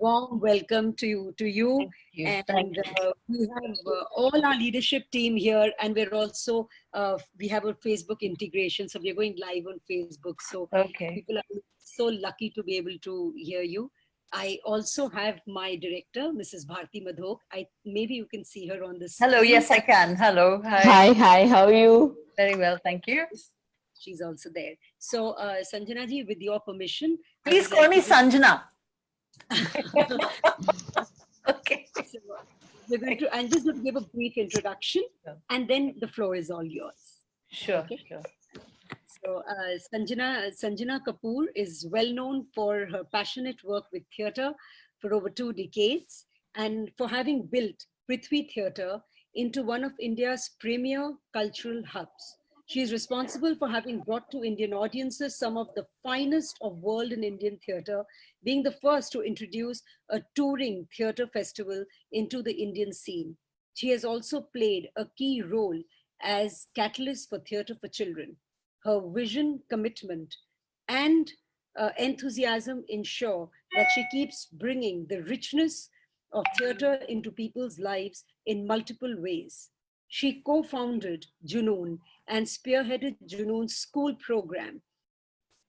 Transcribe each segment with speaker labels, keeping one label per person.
Speaker 1: warm welcome to you.
Speaker 2: Thank you. Thank
Speaker 1: And
Speaker 2: you.
Speaker 1: we have all our leadership team here, and we're also we have a Facebook integration, so we're going live on Facebook. So
Speaker 2: Okay.
Speaker 1: people are so lucky to be able to hear you. I also have my director, Mrs. Bharti Madhok. I maybe you can see her on the
Speaker 2: Hello.
Speaker 1: screen.
Speaker 2: Yes, I can. Hello. Hi.
Speaker 3: Hi, hi, how are you?
Speaker 2: Very well. Thank you.
Speaker 1: She's also there. So Sanjana ji, with your permission, I
Speaker 2: Please
Speaker 1: would
Speaker 2: call
Speaker 1: like
Speaker 2: me
Speaker 1: to just
Speaker 2: Sanjna. Okay.
Speaker 1: so I'm just going to give a brief introduction, and then the floor is all yours.
Speaker 2: Sure.
Speaker 1: Okay.
Speaker 2: Sure.
Speaker 1: So Sanjna Kapoor is well known for her passionate work with theatre for over 2 decades, and for having built Prithvi Theatre into one of India's premier cultural hubs. She is responsible for having brought to Indian audiences some of the finest of world and Indian theatre, being the first to introduce a touring theatre festival into the Indian scene. She has also played a key role as catalyst for theatre for children. Her vision, commitment, and enthusiasm ensure that she keeps bringing the richness of theatre into people's lives in multiple ways. She co-founded Junoon and spearheaded Junoon's school program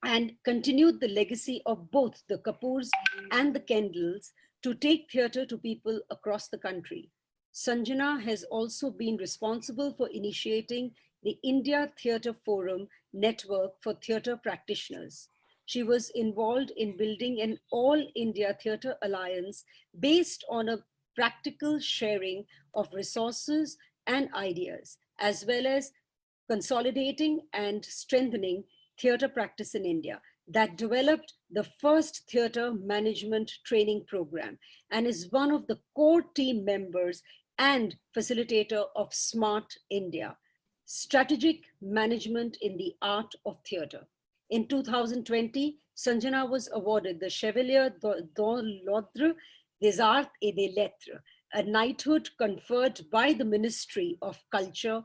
Speaker 1: and continued the legacy of both the Kapoors and the Kendalls to take theatre to people across the country. Sanjana has also been responsible for initiating the India Theatre Forum network for theatre practitioners. She was involved in building an all India Theatre Alliance based on a practical sharing of resources and ideas, as well as consolidating and strengthening theatre practice in India, that developed the first theatre management training program and is one of the core team members and facilitator of Smart India, strategic management in the art of theatre. In 2020, Sanjana was awarded the Chevalier d'Ordre des Arts et des Lettres, a knighthood conferred by the Ministry of Culture,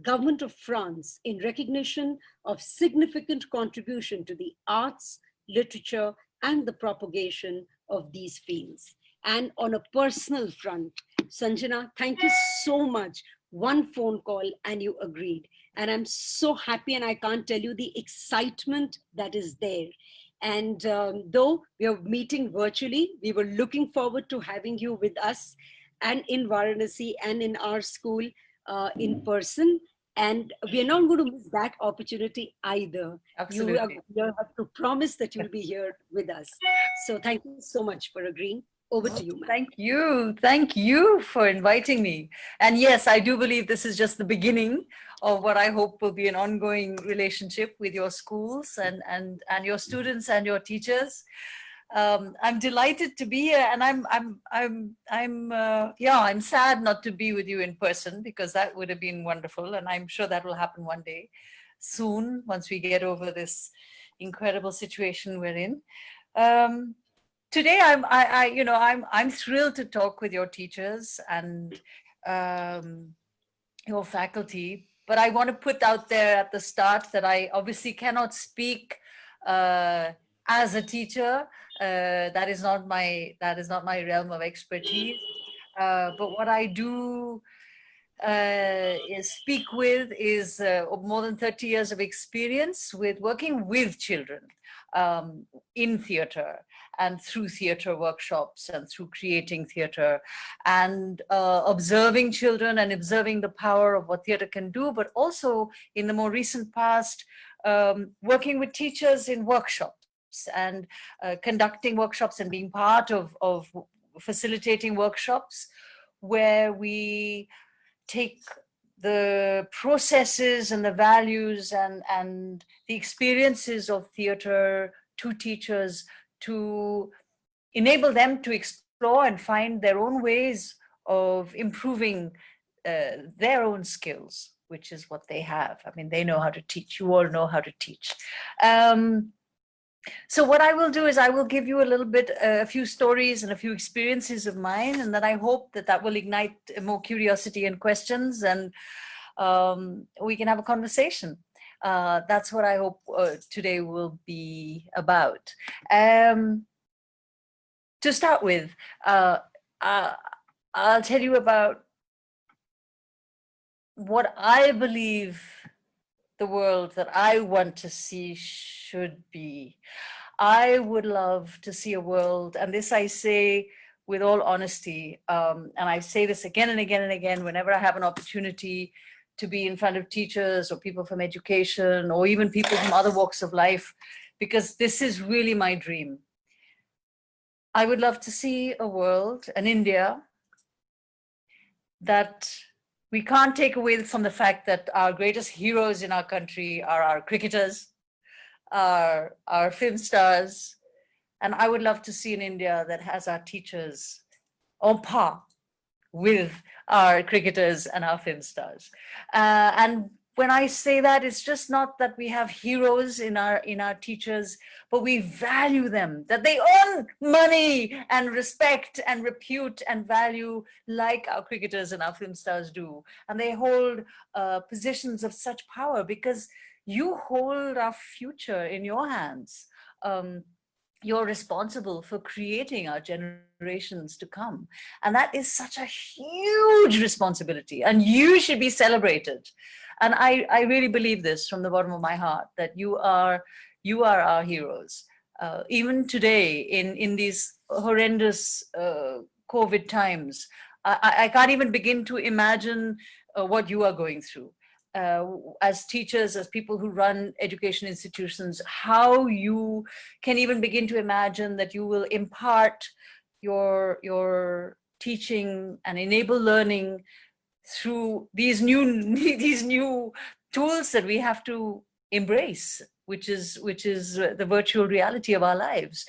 Speaker 1: Government of France, in recognition of significant contribution to the arts, literature, and the propagation of these fields. And on a personal front, Sanjana, thank you so much. One phone call and you agreed. And I'm so happy, and I can't tell you the excitement that is there. And though we are meeting virtually, we were looking forward to having you with us and in Varanasi and in our school in person. And we're not going to miss that opportunity either.
Speaker 2: Absolutely.
Speaker 1: You have to promise that you'll be here with us. So thank you so much for agreeing. Over to you, ma'am.
Speaker 2: Thank you. Thank you for inviting me. And yes, I do believe this is just the beginning of what I hope will be an ongoing relationship with your schools and your students and your teachers. I'm delighted to be here, and I'm sad not to be with you in person, because that would have been wonderful, and I'm sure that will happen one day soon once we get over this incredible situation we're in. Today, I'm thrilled to talk with your teachers and your faculty, but I want to put out there at the start that I obviously cannot speak as a teacher. That is not my realm of expertise. But what I do is speak with is more than 30 years of experience with working with children in theatre and through theatre workshops and through creating theatre and observing children and observing the power of what theatre can do, but also in the more recent past, working with teachers in workshops and conducting workshops and being part of facilitating workshops where we take the processes and the values and the experiences of theatre to teachers to enable them to explore and find their own ways of improving their own skills, which is what they have. I mean, they know how to teach. You all know how to teach. So what I will do is I will give you a little bit, a few stories and a few experiences of mine, and then I hope that that will ignite more curiosity and questions, and we can have a conversation. That's what I hope today will be about. to start with, I'll tell you about what I believe the world that I want to see should be. I would love to see a world, and this I say with all honesty, and I say this again and again and again whenever I have an opportunity to be in front of teachers or people from education or even people from other walks of life, because this is really my dream. I would love to see a world, an India, that we can't take away from the fact that our greatest heroes in our country are our cricketers, our film stars. And I would love to see an India that has our teachers on par with our cricketers and our film stars. And when I say that, it's just not that we have heroes in our teachers, but we value them, that they earn money and respect and repute and value like our cricketers and our film stars do. And they hold positions of such power because you hold our future in your hands. You're responsible for creating our generations to come. And that is such a huge responsibility, and you should be celebrated. And I really believe this from the bottom of my heart, that you are our heroes. Even today, in these horrendous COVID times, I can't even begin to imagine what you are going through. As teachers, as people who run education institutions, how you can even begin to imagine that you will impart your teaching and enable learning through these new tools that we have to embrace, which is the virtual reality of our lives.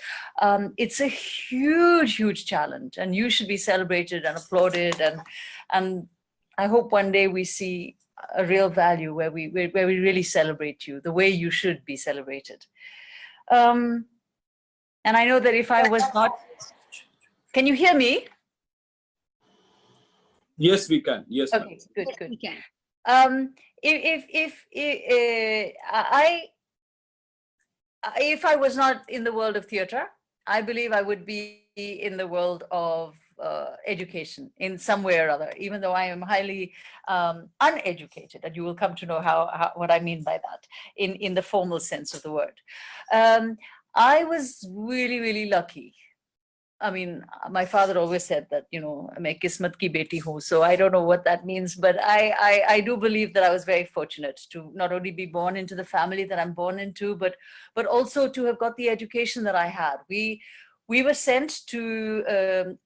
Speaker 2: It's a huge challenge, and you should be celebrated and applauded. And I hope one day we see a real value where we really celebrate you the way you should be celebrated. And I know that if I was not, can you hear me?
Speaker 3: Yes, we can. Yes,
Speaker 2: okay, good.
Speaker 1: Yes, we can.
Speaker 2: If I was not in the world of theater, I believe I would be in the world of education in some way or other, even though I am highly uneducated, and you will come to know how what I mean by that in the formal sense of the word. I was really lucky. I mean, my father always said that, main kismat ki beti hu. So I don't know what that means, but I do believe that I was very fortunate to not only be born into the family that I'm born into, but also to have got the education that I had. We were sent to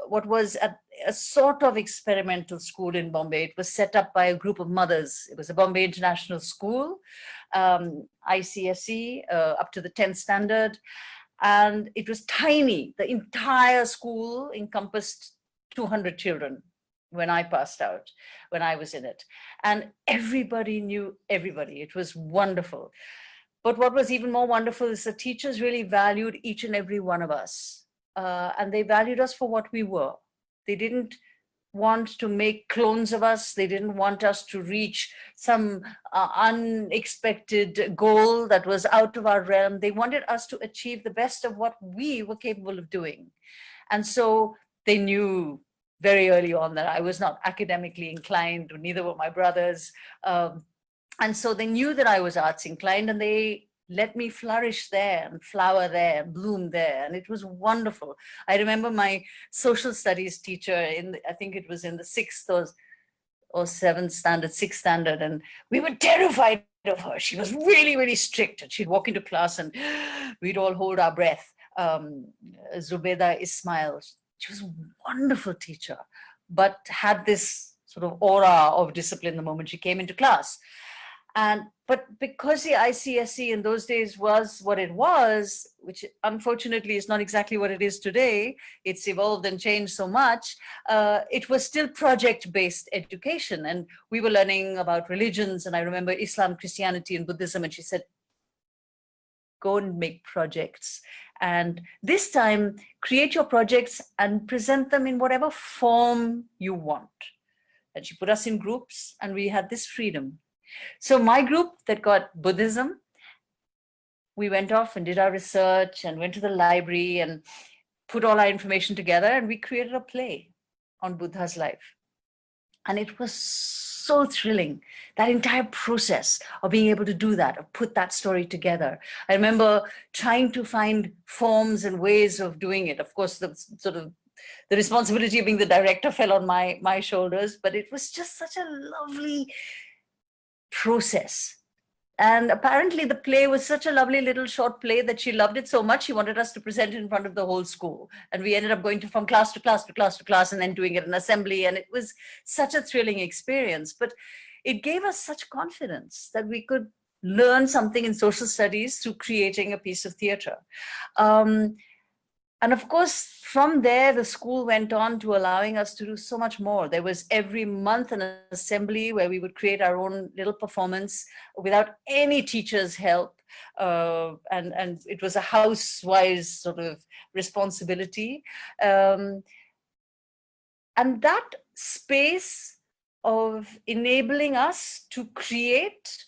Speaker 2: what was a sort of experimental school in Bombay. It was set up by a group of mothers. It was a Bombay International School, ICSE, up to the 10th standard. And it was tiny. The entire school encompassed 200 children when I passed out, when I was in it. And everybody knew everybody. It was wonderful. But what was even more wonderful is the teachers really valued each and every one of us. And they valued us for what we were. They didn't want to make clones of us. They didn't want us to reach some unexpected goal that was out of our realm. They wanted us to achieve the best of what we were capable of doing. And so they knew very early on that I was not academically inclined, neither were my brothers. And so they knew that I was arts inclined, and they let me flourish there and flower there and bloom there. And it was wonderful. I remember my social studies teacher I think it was in the 6th or 7th standard, 6th standard. And we were terrified of her. She was really strict, and she'd walk into class and we'd all hold our breath. Zubeda Ismail, she was a wonderful teacher, but had this sort of aura of discipline the moment she came into class. But because the ICSE in those days was what it was, which unfortunately is not exactly what it is today, it's evolved and changed so much, it was still project-based education. And we were learning about religions, and I remember Islam, Christianity, and Buddhism, and she said, go and make projects. And this time, create your projects and present them in whatever form you want. And she put us in groups, and we had this freedom. So my group that got Buddhism, we went off and did our research and went to the library and put all our information together and we created a play on Buddha's life. And it was so thrilling, that entire process of being able to do that, of put that story together. I remember trying to find forms and ways of doing it. Of course, the sort of the responsibility of being the director fell on my shoulders, but it was just such a lovely process. And apparently the play was such a lovely little short play that she loved it so much, she wanted us to present it in front of the whole school. And we ended up going from class to class to class to class and then doing it in assembly. And it was such a thrilling experience. But it gave us such confidence that we could learn something in social studies through creating a piece of theater. And of course, from there, the school went on to allowing us to do so much more. There was every month an assembly where we would create our own little performance without any teacher's help. And it was a house-wise sort of responsibility. And that space of enabling us to create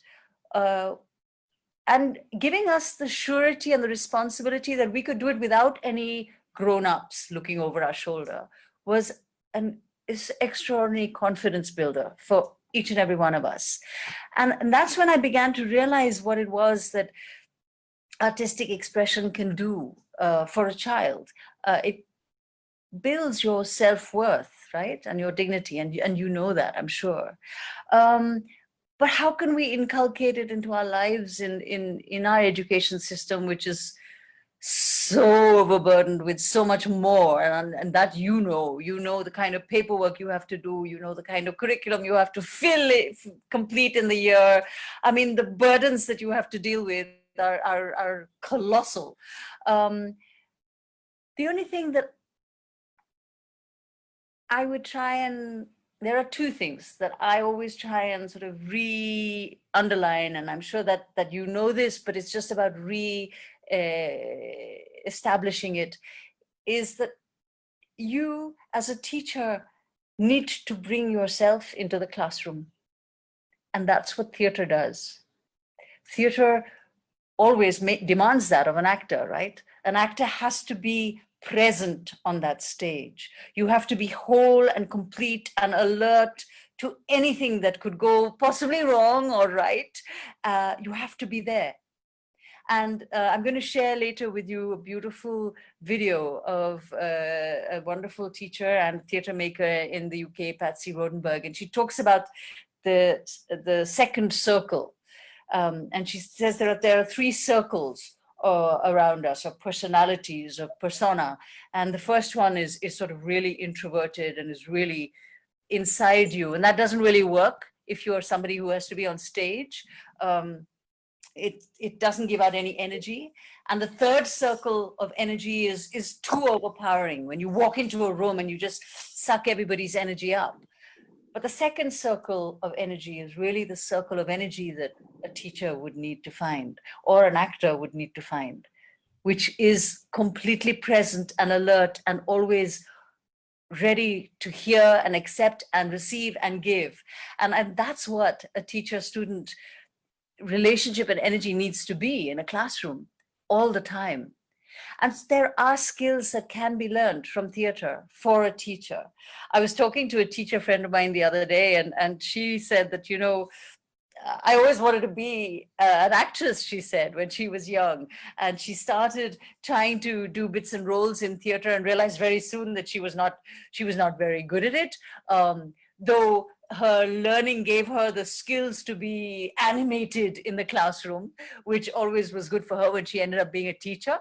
Speaker 2: and giving us the surety and the responsibility that we could do it without any grown-ups looking over our shoulder was an extraordinary confidence builder for each and every one of us. And that's when I began to realize what it was that artistic expression can do for a child. It builds your self-worth, right? And your dignity, and you know that, I'm sure. But how can we inculcate it into our lives in our education system, which is so overburdened with so much more, and that you know the kind of paperwork you have to do, you know the kind of curriculum you have to complete in the year. I mean, the burdens that you have to deal with are colossal. The only thing that I would try and there are two things that I always try and sort of underline, and I'm sure that you know this, but it's just about establishing it, is that you as a teacher need to bring yourself into the classroom. And that's what theater does. Theater always demands that of an actor, right? An actor has to be present on that stage. You have to be whole and complete and alert to anything that could go possibly wrong or right. You have to be there. And I'm going to share later with you a beautiful video of a wonderful teacher and theatre maker in the UK, Patsy Rodenberg, and she talks about the second circle. And she says there are three circles around us, of personalities, of persona. And the first one is sort of really introverted and is really inside you. And that doesn't really work if you're somebody who has to be on stage. It doesn't give out any energy. And the third circle of energy is too overpowering, when you walk into a room and you just suck everybody's energy up. But the second circle of energy is really the circle of energy that a teacher would need to find, or an actor would need to find, which is completely present and alert and always ready to hear and accept and receive and give. And that's what a teacher-student relationship and energy needs to be in a classroom all the time. And there are skills that can be learned from theater for a teacher. I was talking to a teacher friend of mine the other day, and she said that, you know, I always wanted to be an actress, she said, when she was young. And she started trying to do bits and roles in theater and realized very soon that she was not very good at it. Though her learning gave her the skills to be animated in the classroom, which always was good for her when she ended up being a teacher.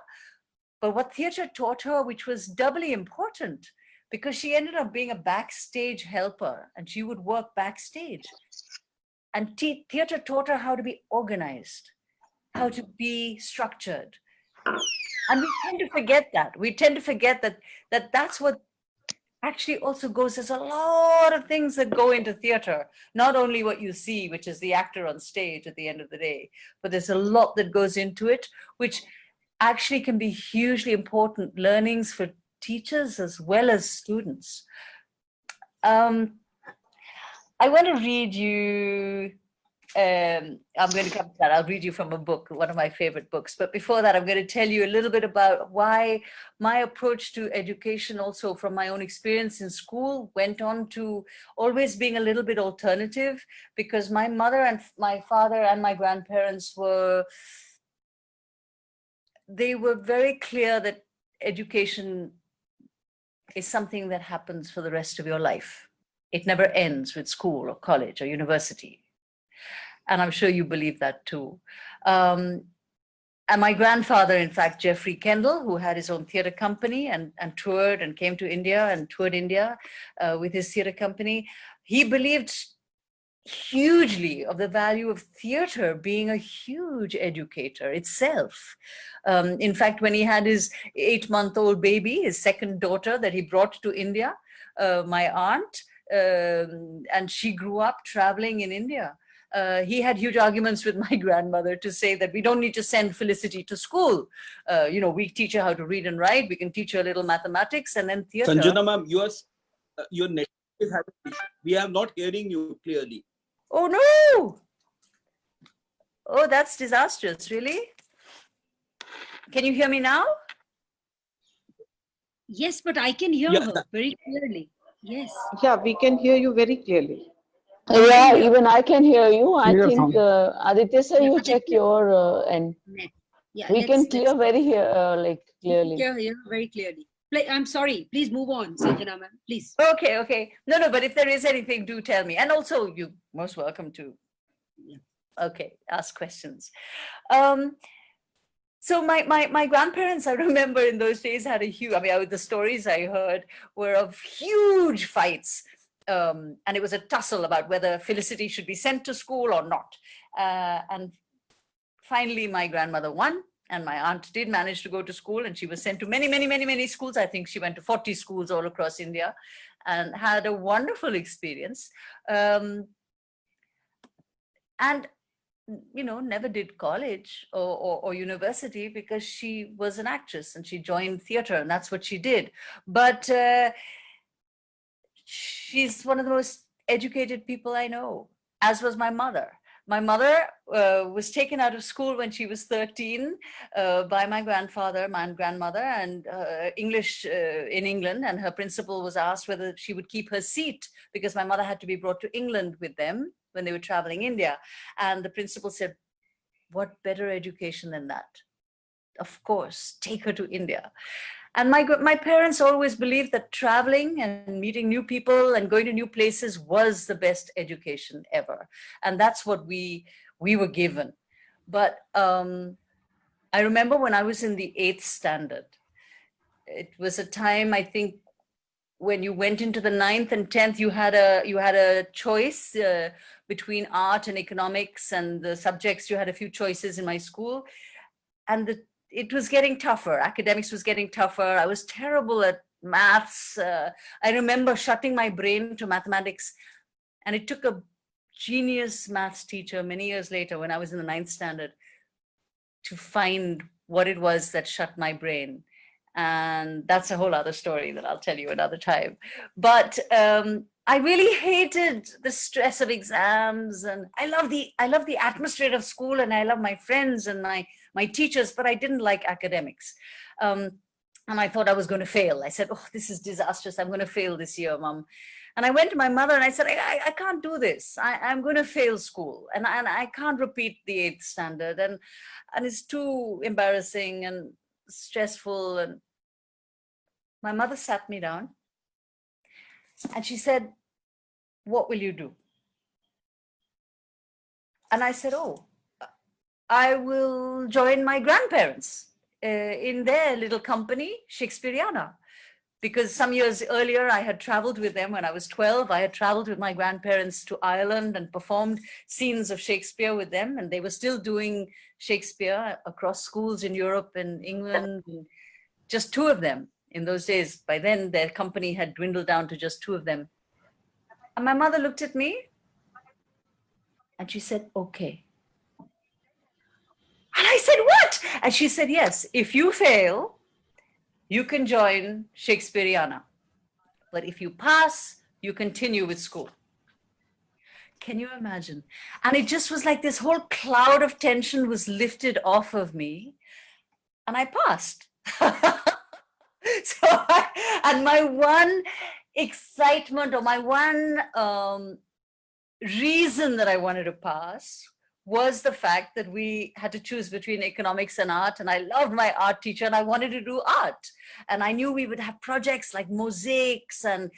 Speaker 2: But what theater taught her, which was doubly important, because she ended up being a backstage helper and she would work backstage. And theater taught her how to be organized, how to be structured. And we tend to forget that. We tend to forget that that's what actually also goes. There's a lot of things that go into theater, not only what you see, which is the actor on stage at the end of the day, but there's a lot that goes into it, which actually can be hugely important learnings for teachers as well as students. I want to read you I'm going to come to that. I'll read you from a book, one of my favorite books. But before that, I'm going to tell you a little bit about why my approach to education, also from my own experience in school, went on to always being a little bit alternative, because my mother and my father and my grandparents they were very clear that education is something that happens for the rest of your life. It never ends with school or college or university. And I'm sure you believe that too. And my grandfather, in fact, Jeffrey Kendall, who had his own theater company and toured and came to India and toured India with his theater company, he believed hugely of the value of theater being a huge educator itself. In fact, when he had his 8-month-old baby, his second daughter that he brought to India, my aunt, and she grew up traveling in India. He had huge arguments with my grandmother to say that we don't need to send Felicity to school. We teach her how to read and write. We can teach her a little mathematics, and then theater.
Speaker 3: Sanjana ma'am, your network is having issue. We are not hearing you clearly.
Speaker 2: Oh no! Oh, that's disastrous, really? Can you hear me now?
Speaker 1: Yes, but I can hear her very clearly. Yes.
Speaker 4: Yeah, we can hear you very clearly.
Speaker 5: Yeah, even I can hear you. I think, Aditya sir, you check your end.
Speaker 1: Yeah,
Speaker 5: we can hear very clearly.
Speaker 1: Hear very clearly. I'm sorry. Please move on, Sanjana ma'am. Please.
Speaker 2: Okay. No, but if there is anything, do tell me. And also, you're most welcome to. Okay, ask questions. So my grandparents, I remember in those days, had a huge, the stories I heard were of huge fights. And it was a tussle about whether Felicity should be sent to school or not. And finally, my grandmother won. And my aunt did manage to go to school, and she was sent to many schools. I think she went to 40 schools all across India and had a wonderful experience. And never did college or university, because she was an actress and she joined theater, and that's what she did. But she's one of the most educated people I know, as was my mother. My mother was taken out of school when she was 13 by my grandfather, my grandmother, and English in England. And her principal was asked whether she would keep her seat, because my mother had to be brought to England with them when they were traveling India. And the principal said, what better education than that? Of course, take her to India. And my parents always believed that traveling and meeting new people and going to new places was the best education ever. And that's what we were given. But I remember when I was in the 8th standard, it was a time, I think, when you went into the 9th and 10th, you had a choice between art and economics and the subjects. You had a few choices in my school. And it was getting tougher. Academics was getting tougher. I was terrible at maths. I remember shutting my brain to mathematics. And it took a genius maths teacher many years later, when I was in the 9th standard, to find what it was that shut my brain. And that's a whole other story that I'll tell you another time. But I really hated the stress of exams, and I love the atmosphere of school, and I love my friends and my teachers, but I didn't like academics. And I thought I was going to fail. I said, oh, this is disastrous. I'm going to fail this year, Mom. And I went to my mother and I said, I can't do this. I'm going to fail school, and I can't repeat the 8th standard. And it's too embarrassing and stressful. And my mother sat me down and she said, what will you do? And I said, oh, I will join my grandparents in their little company, Shakespeareana. Because some years earlier, I had traveled with them when I was 12. I had traveled with my grandparents to Ireland and performed scenes of Shakespeare with them. And they were still doing Shakespeare across schools in Europe and England, and just 2 of them in those days. By then, their company had dwindled down to just 2 of them. And my mother looked at me and she said, okay. And I said, what? And she said, yes, if you fail, you can join Shakespeareana. But if you pass, you continue with school. Can you imagine? And it just was like this whole cloud of tension was lifted off of me, and I passed. And my one excitement, or my one reason that I wanted to pass, was the fact that we had to choose between economics and art. And I loved my art teacher and I wanted to do art. And I knew we would have projects like mosaics and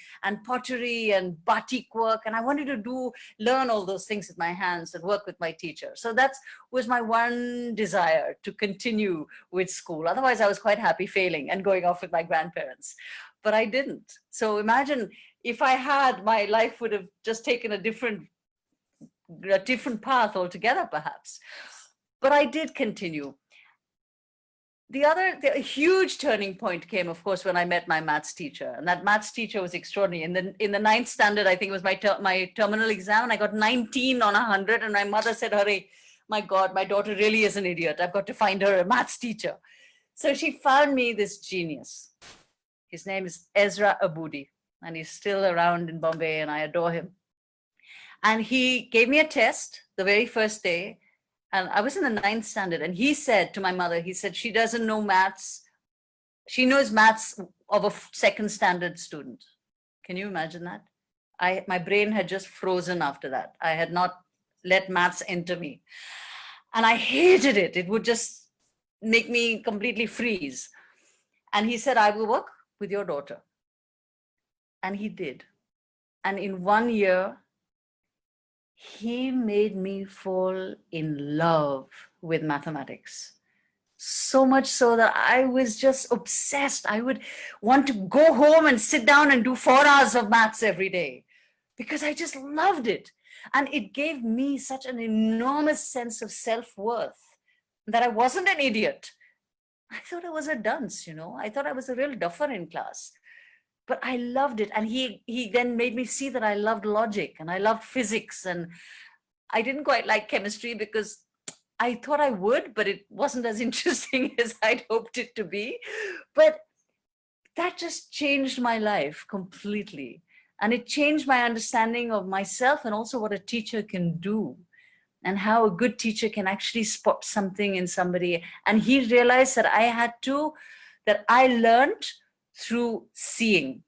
Speaker 2: pottery and batik work. And I wanted to learn all those things with my hands and work with my teacher. So that was my one desire, to continue with school. Otherwise, I was quite happy failing and going off with my grandparents. But I didn't. So imagine if I had, my life would have just taken a different path altogether, perhaps. But I did continue. The huge turning point came, of course, when I met my maths teacher, and that maths teacher was extraordinary. In the 9th standard, I think it was my terminal exam, and I got 19 on 100, and my mother said, "Hurry, my God, my daughter really is an idiot. I've got to find her a maths teacher." So she found me this genius. His name is Ezra Aboudi, and he's still around in Bombay, and I adore him. And he gave me a test the very first day, and I was in the 9th standard, and he said to my mother, he said, she doesn't know maths. She knows maths of a 2nd standard student. Can you imagine that? My brain had just frozen after that. I had not let maths enter me. And I hated it. It would just make me completely freeze. And he said, "I will work with your daughter." And he did. And in 1 year, he made me fall in love with mathematics. So much so that I was just obsessed. I would want to go home and sit down and do 4 hours of maths every day because I just loved it. And it gave me such an enormous sense of self-worth that I wasn't an idiot. I thought I was a dunce, I thought I was a real duffer in class. But I loved it. And he then made me see that I loved logic and I loved physics. And I didn't quite like chemistry because I thought I would, but it wasn't as interesting as I'd hoped it to be. But that just changed my life completely. And it changed my understanding of myself and also what a teacher can do and how a good teacher can actually spot something in somebody. And he realized that I learned through seeing.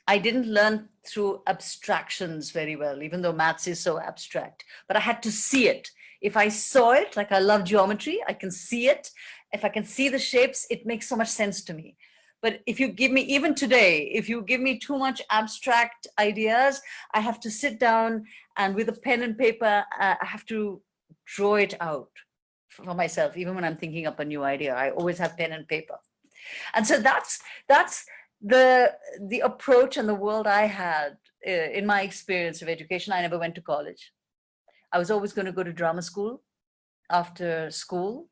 Speaker 2: I didn't learn through abstractions very well, even though maths is so abstract, but I had to see it. If I saw it, like I love geometry, I can see it. If I can see the shapes, it makes so much sense to me. But if you give me, even today, if you give me too much abstract ideas, I have to sit down and with a pen and paper, I have to draw it out for myself. Even when I'm thinking up a new idea, I always have pen and paper. And so that's the approach and the world I had in my experience of education. I never went to college. I was always going to go to drama school after school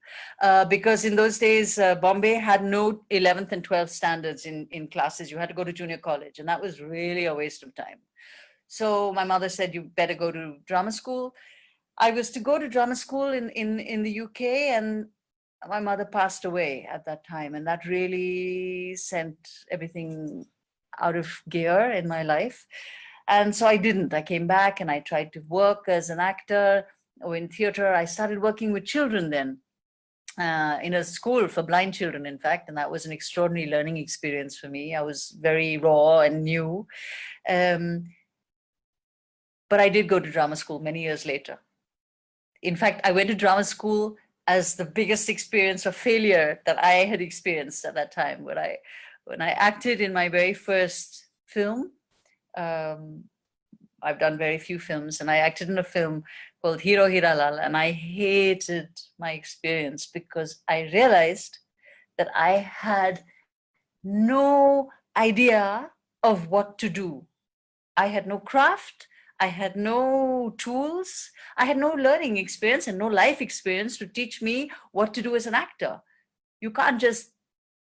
Speaker 2: because in those days, Bombay had no 11th and 12th standards in classes. You had to go to junior college, and that was really a waste of time. So my mother said, "You better go to drama school." I was to go to drama school in the UK, and my mother passed away at that time, and that really sent everything out of gear in my life. And so I didn't. I came back and I tried to work as an actor or in theater. I started working with children then in a school for blind children, in fact, and that was an extraordinary learning experience for me. I was very raw and new. But I did go to drama school many years later. In fact, I went to drama school as the biggest experience of failure that I had experienced at that time. When I acted in my very first film, I've done very few films, and I acted in a film called Hero Hiralal, and I hated my experience because I realized that I had no idea of what to do. I had no craft. I had no tools. I had no learning experience and no life experience to teach me what to do as an actor. You can't just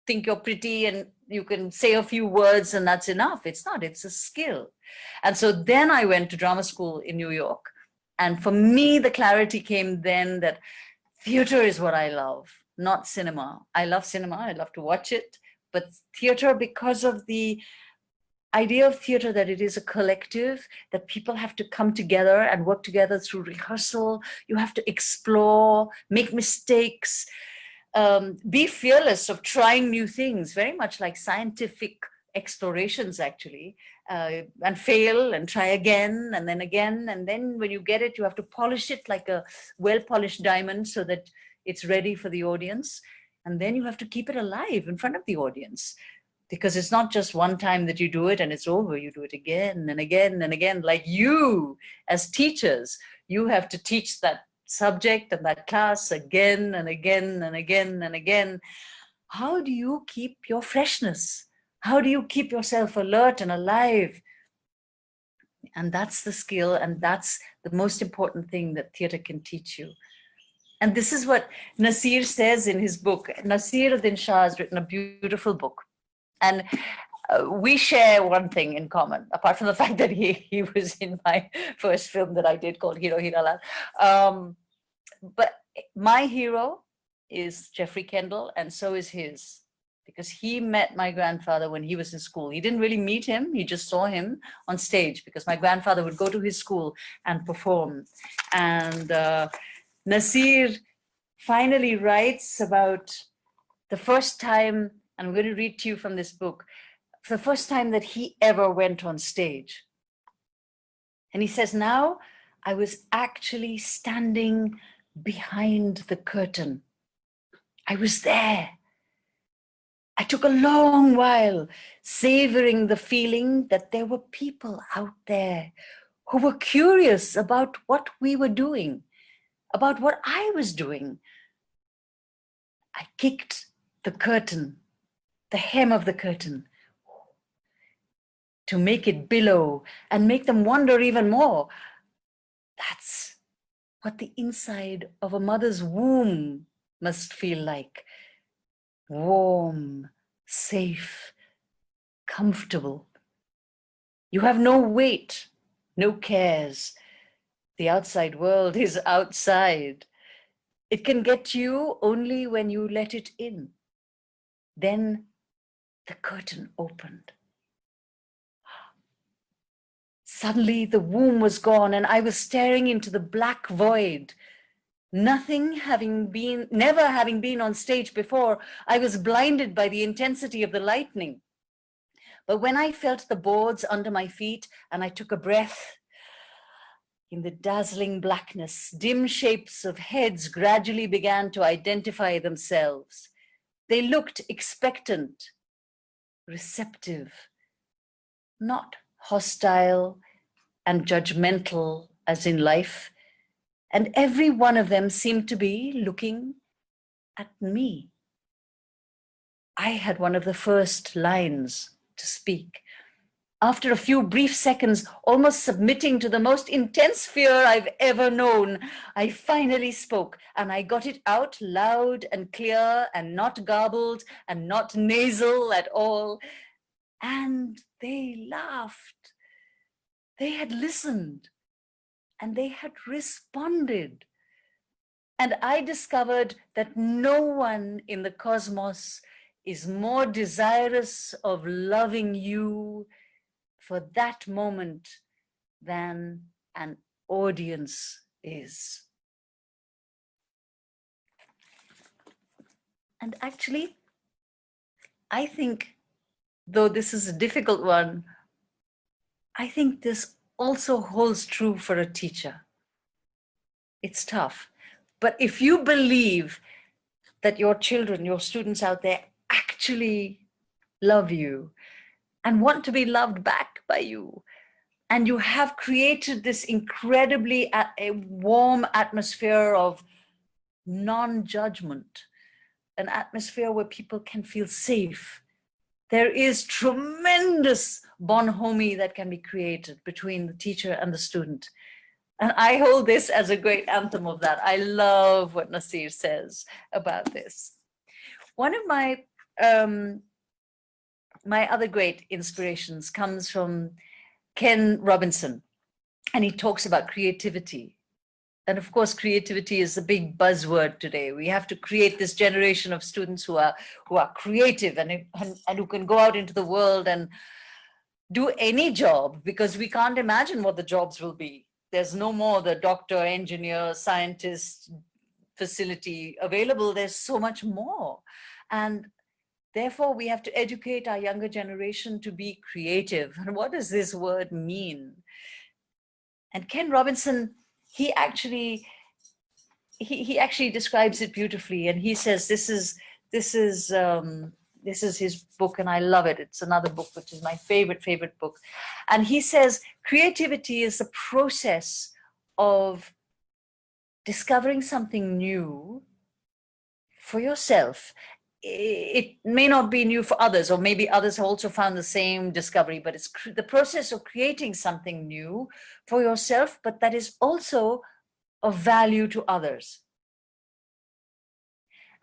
Speaker 2: think you're pretty and you can say a few words and that's enough. It's not, it's a skill. And so then I went to drama school in New York. And for me, the clarity came then that theater is what I love, not cinema. I love cinema. I love to watch it. But theater, because of the idea of theater that it is a collective, that people have to come together and work together through rehearsal. You have to explore, make mistakes, be fearless of trying new things, very much like scientific explorations actually, and fail and try again and then again. And then when you get it, you have to polish it like a well-polished diamond so that it's ready for the audience. And then you have to keep it alive in front of the audience, because it's not just one time that you do it and it's over. You do it again and again and again. Like you, as teachers, you have to teach that subject and that class again and again and again and again. How do you keep your freshness? How do you keep yourself alert and alive? And that's the skill, and that's the most important thing that theater can teach you. And this is what Nasir says in his book. Nasiruddin Shah has written a beautiful book. And we share one thing in common, apart from the fact that he was in my first film that I did called Hero Hiralal. But my hero is Jeffrey Kendall, and so is his, because he met my grandfather when he was in school. He didn't really meet him, he just saw him on stage, because my grandfather would go to his school and perform. And Nasir finally writes about the first time, and I'm going to read to you from this book, for the first time that he ever went on stage. And he says, now I was actually standing behind the curtain. I was there. I took a long while savoring the feeling that there were people out there who were curious about what we were doing, about what I was doing. I kicked the curtain, the hem of the curtain, to make it billow and make them wonder even more. That's what the inside of a mother's womb must feel like. Warm, safe, comfortable. You have no weight, no cares. The outside world is outside. It can get you only when you let it in. Then the curtain opened. Suddenly the womb was gone and I was staring into the black void. Never having been on stage before, I was blinded by the intensity of the lightning. But when I felt the boards under my feet and I took a breath, in the dazzling blackness, dim shapes of heads gradually began to identify themselves. They looked expectant, receptive, not hostile and judgmental as in life. And every one of them seemed to be looking at me. I had one of the first lines to speak. After a few brief seconds, almost submitting to the most intense fear I've ever known, I finally spoke, and I got it out loud and clear and not garbled and not nasal at all. And they laughed. They had listened and they had responded. And I discovered that no one in the cosmos is more desirous of loving you for that moment than an audience is. And actually, I think, though this is a difficult one, I think this also holds true for a teacher. It's tough. But if you believe that your children, your students out there actually love you and want to be loved back by you, and you have created this incredibly warm atmosphere of non-judgment, an atmosphere where people can feel safe, there is tremendous bonhomie that can be created between the teacher and the student. And I hold this as a great anthem of that. I love what Nasir says about this. One of my other great inspirations comes from Ken Robinson, and he talks about creativity. And of course, creativity is a big buzzword today. We have to create this generation of students who are creative and who can go out into the world and do any job because we can't imagine what the jobs will be. There's no more the doctor, engineer, scientist, facility available. There's so much more. And therefore, we have to educate our younger generation to be creative. And what does this word mean? And Ken Robinson, he actually describes it beautifully. And he says, this is his book, and I love it. It's another book, which is my favorite book. And he says, creativity is the process of discovering something new for yourself. It may not be new for others, or maybe others have also found the same discovery, but it's the process of creating something new for yourself, but that is also of value to others.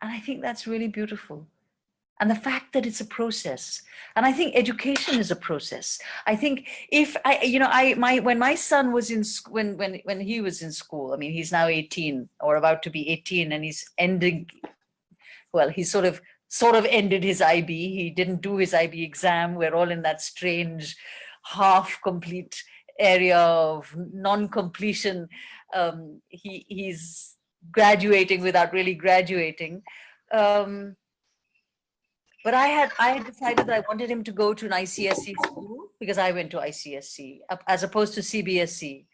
Speaker 2: And I think that's really beautiful. And the fact that it's a process. And I think education is a process. I think if when my son was when he was in school, I mean, he's now 18 or about to be 18, and he's ending, well, he sort of ended his IB. He didn't do his IB exam. We're all in that strange half complete area of non-completion. He's graduating without really graduating. But I had decided that I wanted him to go to an ICSE school because I went to ICSE as opposed to CBSE.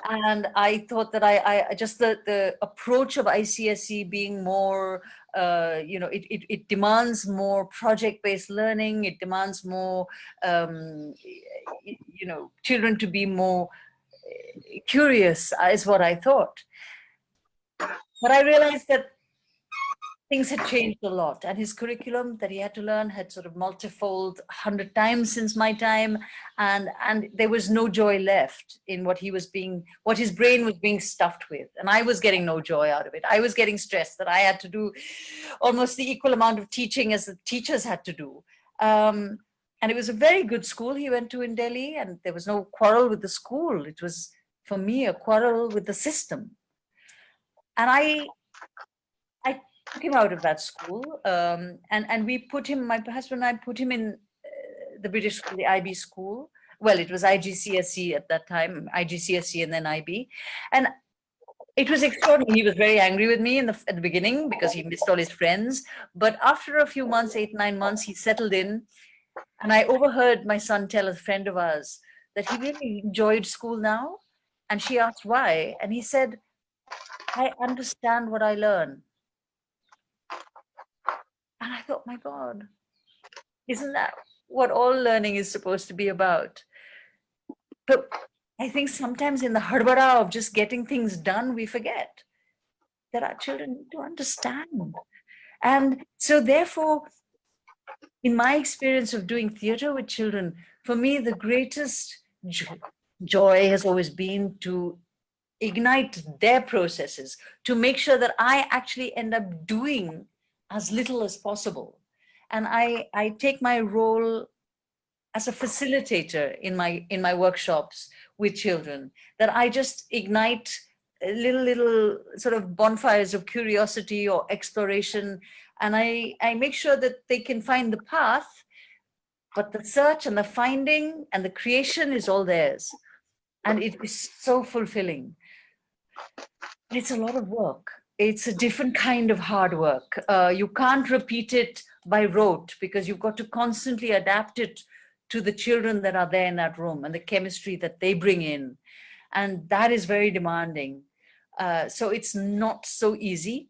Speaker 2: And I thought that I just the approach of ICSE being more, it demands more project-based learning. It demands more, children to be more curious, is what I thought. But I realized that things had changed a lot, and his curriculum that he had to learn had sort of multifold 100 times since my time, and there was no joy left in what his brain was being stuffed with, and I was getting no joy out of it. I was getting stressed that I had to do almost the equal amount of teaching as the teachers had to do. And it was a very good school he went to in Delhi, and there was no quarrel with the school. It was, for me, a quarrel with the system. And I took him out of that school, and we put him, my husband and I put him in the British school, the IB school. Well, it was IGCSE at that time, IGCSE and then IB. And it was extraordinary. He was very angry with me at the beginning because he missed all his friends. But after a few months, 8-9 months, he settled in. And I overheard my son tell a friend of ours that he really enjoyed school now. And she asked why. And he said, I understand what I learn. And I thought, my God, isn't that what all learning is supposed to be about? But I think sometimes in the harbara of just getting things done, we forget that our children need to understand. And so therefore, in my experience of doing theater with children, for me, the greatest joy has always been to ignite their processes, to make sure that I actually end up doing as little as possible. And I take my role as a facilitator in my workshops with children, that I just ignite little sort of bonfires of curiosity or exploration. And I make sure that they can find the path, but the search and the finding and the creation is all theirs. And it is so fulfilling. It's a lot of work. It's a different kind of hard work. You can't repeat it by rote because you've got to constantly adapt it to the children that are there in that room and the chemistry that they bring in. And that is very demanding. So it's not so easy,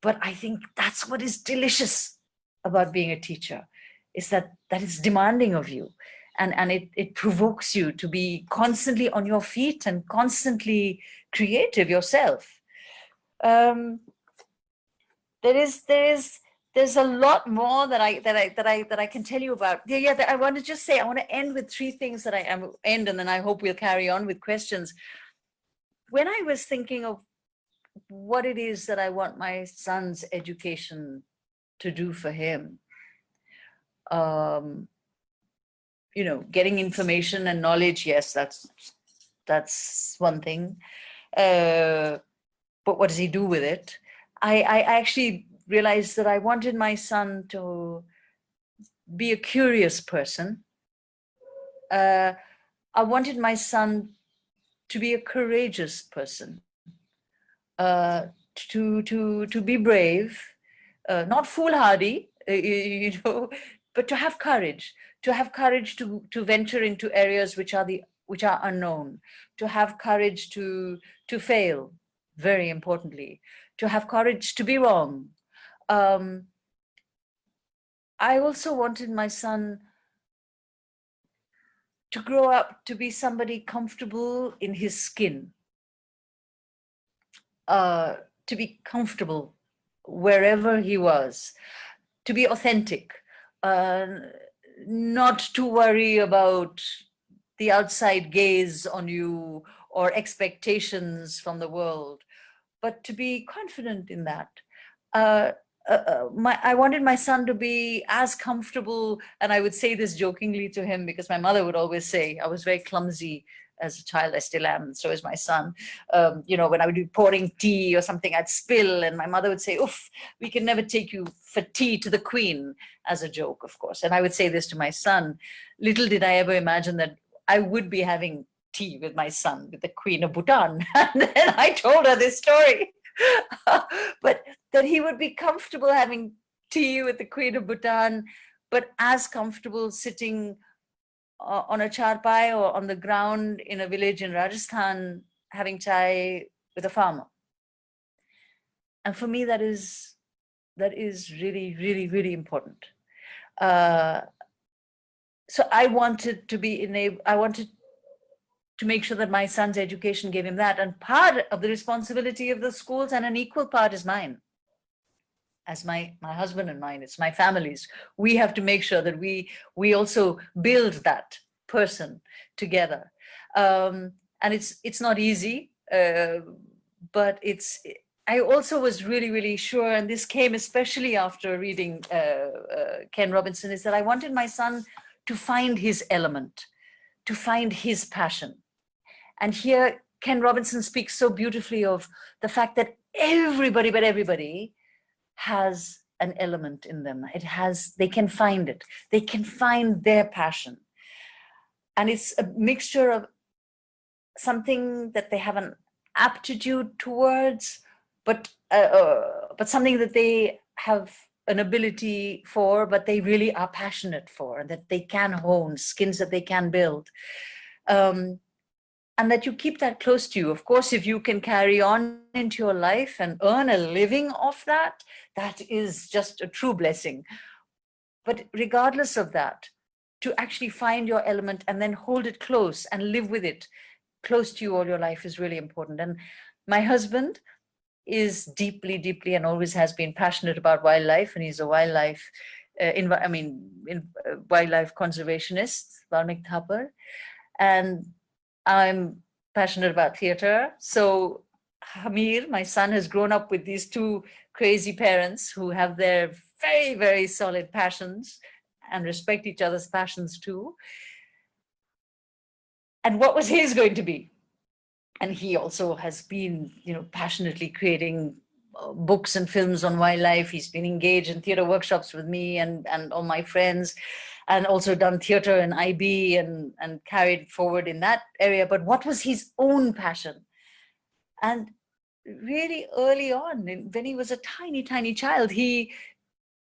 Speaker 2: but I think that's what is delicious about being a teacher, is that it's demanding of you. And it provokes you to be constantly on your feet and constantly creative yourself. There's a lot more that I can tell you about. I want to just say, I want to end with 3 things that I end, and then I hope we'll carry on with questions. When I was thinking of what it is that I want my son's education to do for him, getting information and knowledge, yes, that's one thing. But what does he do with it? I actually realized that I wanted my son to be a curious person, I wanted my son to be a courageous person, to be brave, not foolhardy, you know, but to have courage, to venture into areas which are unknown, to have courage to fail, very importantly, to have courage to be wrong. I also wanted my son to grow up to be somebody comfortable in his skin, to be comfortable wherever he was, to be authentic, not to worry about the outside gaze on you or expectations from the world, but to be confident in that. I wanted my son to be as comfortable, and I would say this jokingly to him because my mother would always say I was very clumsy as a child. I still am, and so is my son. You know, when I would be pouring tea or something, I'd spill, and my mother would say, "Oof, we can never take you for tea to the Queen," as a joke, of course. And I would say this to my son. Little did I ever imagine that I would be having tea with my son, with the Queen of Bhutan. And then I told her this story. But that he would be comfortable having tea with the Queen of Bhutan, but as comfortable sitting on a charpai or on the ground in a village in Rajasthan having chai with a farmer. And for me, that is really, really, really important. So I wanted to be I wanted to make sure that my son's education gave him that. And part of the responsibility of the schools, and an equal part, is mine. As my husband and mine, it's my family's. We have to make sure that we also build that person together. And it's not easy, but I also was really, really sure, and this came especially after reading Ken Robinson, is that I wanted my son to find his element, to find his passion. And here, Ken Robinson speaks so beautifully of the fact that everybody but everybody has an element in them. They can find it. They can find their passion. And it's a mixture of something that they have an aptitude towards, but something that they have an ability for, but they really are passionate for, that they can hone, skills that they can build. And that you keep that close to you. Of course, if you can carry on into your life and earn a living off that, that is just a true blessing. But regardless of that, to actually find your element and then hold it close and live with it close to you all your life is really important. And my husband is deeply, deeply, and always has been passionate about wildlife, and he's a wildlife, wildlife conservationist, Valmik Thapar, and I'm passionate about theater. So Hamir, my son, has grown up with these two crazy parents who have their very, very solid passions and respect each other's passions too. And what was his going to be? And he also has been, passionately creating books and films on wildlife. He's been engaged in theater workshops with me and all my friends, and also done theater in IB and carried forward in that area. But what was his own passion? And really early on, when he was a tiny, tiny child, he